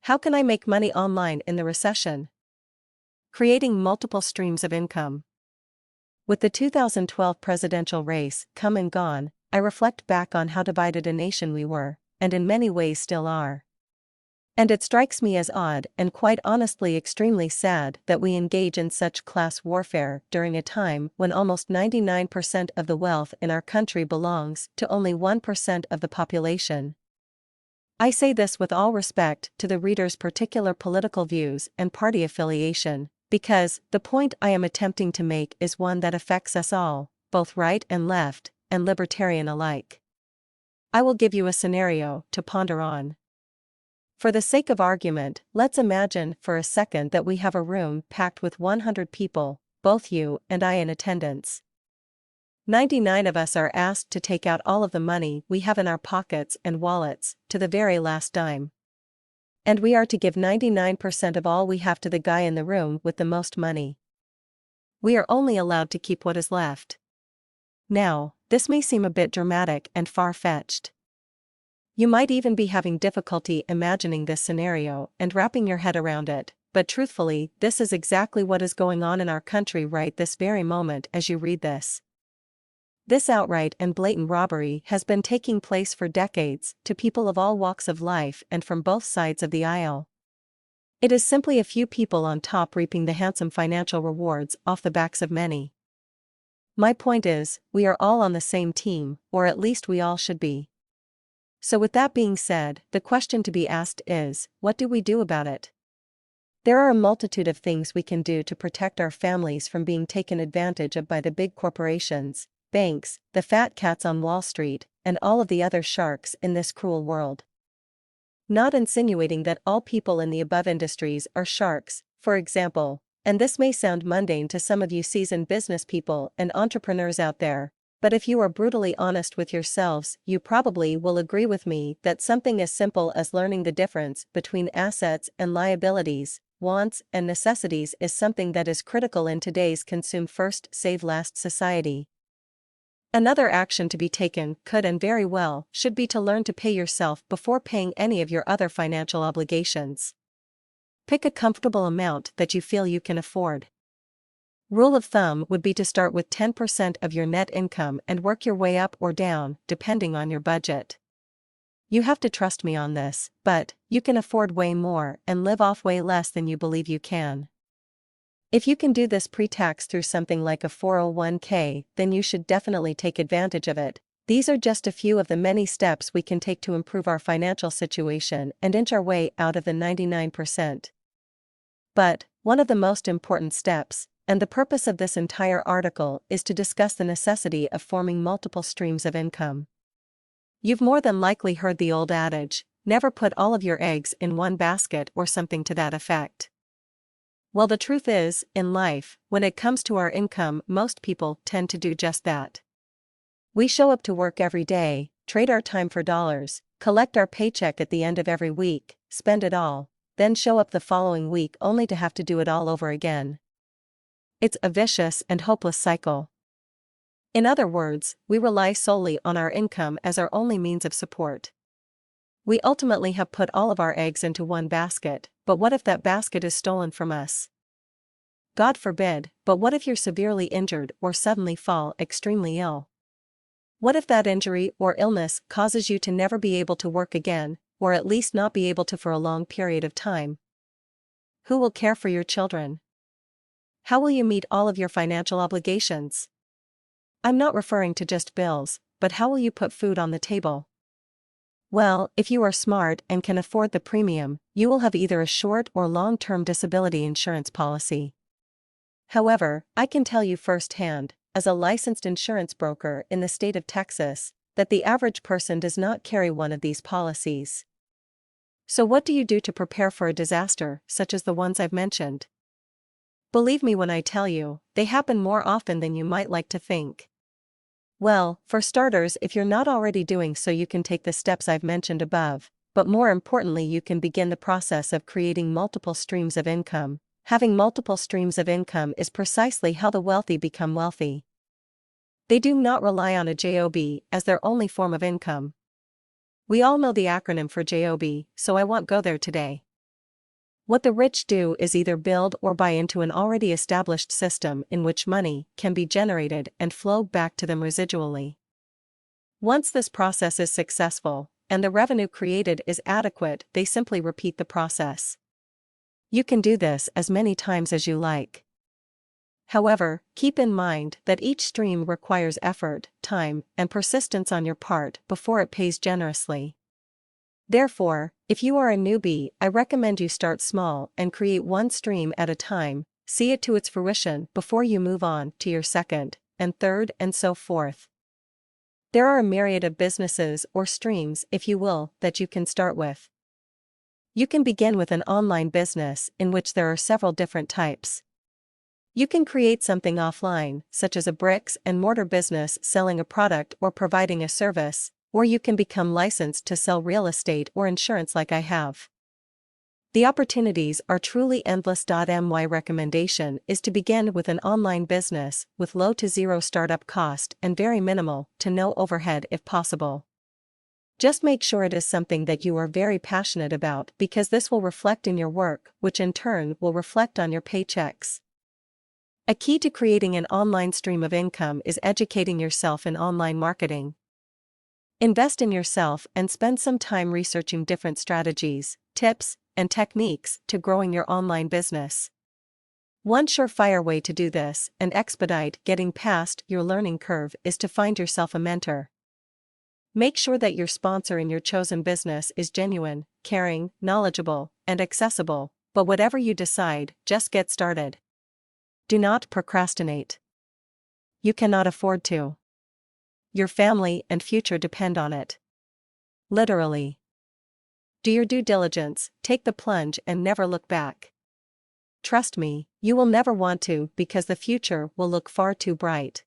How can I make money online in the recession? Creating multiple streams of income. With the 2012 presidential race come and gone, I reflect back on how divided a nation we were, and in many ways still are. And it strikes me as odd and quite honestly extremely sad that we engage in such class warfare during a time when almost 99% of the wealth in our country belongs to only 1% of the population. I say this with all respect to the reader's particular political views and party affiliation, because the point I am attempting to make is one that affects us all, both right and left, and libertarian alike. I will give you a scenario to ponder on. For the sake of argument, let's imagine for a second that we have a room packed with 100 people, both you and I in attendance. 99 of us are asked to take out all of the money we have in our pockets and wallets, to the very last dime. And we are to give 99% of all we have to the guy in the room with the most money. We are only allowed to keep what is left. Now, this may seem a bit dramatic and far-fetched. You might even be having difficulty imagining this scenario and wrapping your head around it, but truthfully, this is exactly what is going on in our country right this very moment as you read this. This outright and blatant robbery has been taking place for decades to people of all walks of life and from both sides of the aisle. It is simply a few people on top reaping the handsome financial rewards off the backs of many. My point is, we are all on the same team, or at least we all should be. So with that being said, the question to be asked is, what do we do about it? There are a multitude of things we can do to protect our families from being taken advantage of by the big corporations, banks, the fat cats on Wall Street, and all of the other sharks in this cruel world. Not insinuating that all people in the above industries are sharks, for example, and this may sound mundane to some of you seasoned business people and entrepreneurs out there, but if you are brutally honest with yourselves, you probably will agree with me that something as simple as learning the difference between assets and liabilities, wants and necessities is something that is critical in today's consume first, save last society. Another action to be taken could and very well should be to learn to pay yourself before paying any of your other financial obligations. Pick a comfortable amount that you feel you can afford. Rule of thumb would be to start with 10% of your net income and work your way up or down, depending on your budget. You have to trust me on this, but you can afford way more and live off way less than you believe you can. If you can do this pre-tax through something like a 401k, then you should definitely take advantage of it. These are just a few of the many steps we can take to improve our financial situation and inch our way out of the 99%. But one of the most important steps, and the purpose of this entire article, is to discuss the necessity of forming multiple streams of income. You've more than likely heard the old adage, never put all of your eggs in one basket or something to that effect. Well, the truth is, in life, when it comes to our income, most people tend to do just that. We show up to work every day, trade our time for dollars, collect our paycheck at the end of every week, spend it all, then show up the following week only to have to do it all over again. It's a vicious and hopeless cycle. In other words, we rely solely on our income as our only means of support. We ultimately have put all of our eggs into one basket, but what if that basket is stolen from us? God forbid, but what if you're severely injured or suddenly fall extremely ill? What if that injury or illness causes you to never be able to work again, or at least not be able to for a long period of time? Who will care for your children? How will you meet all of your financial obligations? I'm not referring to just bills, but how will you put food on the table? Well, if you are smart and can afford the premium, you will have either a short or long-term disability insurance policy. However, I can tell you firsthand, as a licensed insurance broker in the state of Texas, that the average person does not carry one of these policies. So what do you do to prepare for a disaster, such as the ones I've mentioned? Believe me when I tell you, they happen more often than you might like to think. Well, for starters, if you're not already doing so, you can take the steps I've mentioned above, but more importantly, you can begin the process of creating multiple streams of income. Having multiple streams of income is precisely how the wealthy become wealthy. They do not rely on a job as their only form of income. We all know the acronym for job, so I won't go there today. What the rich do is either build or buy into an already established system in which money can be generated and flow back to them residually. Once this process is successful, and the revenue created is adequate, they simply repeat the process. You can do this as many times as you like. However, keep in mind that each stream requires effort, time, and persistence on your part before it pays generously. Therefore, if you are a newbie, I recommend you start small and create one stream at a time, see it to its fruition before you move on to your second, and third, and so forth. There are a myriad of businesses or streams, if you will, that you can start with. You can begin with an online business in which there are several different types. You can create something offline, such as a bricks and mortar business selling a product or providing a service, or you can become licensed to sell real estate or insurance like I have. The opportunities are truly endless. My recommendation is to begin with an online business with low to zero startup cost and very minimal to no overhead if possible. Just make sure it is something that you are very passionate about, because this will reflect in your work, which in turn will reflect on your paychecks. A key to creating an online stream of income is educating yourself in online marketing. Invest in yourself and spend some time researching different strategies, tips, and techniques to growing your online business. One surefire way to do this and expedite getting past your learning curve is to find yourself a mentor. Make sure that your sponsor in your chosen business is genuine, caring, knowledgeable, and accessible, but whatever you decide, just get started. Do not procrastinate. You cannot afford to. Your family and future depend on it. Literally. Do your due diligence, take the plunge and never look back. Trust me, you will never want to, because the future will look far too bright.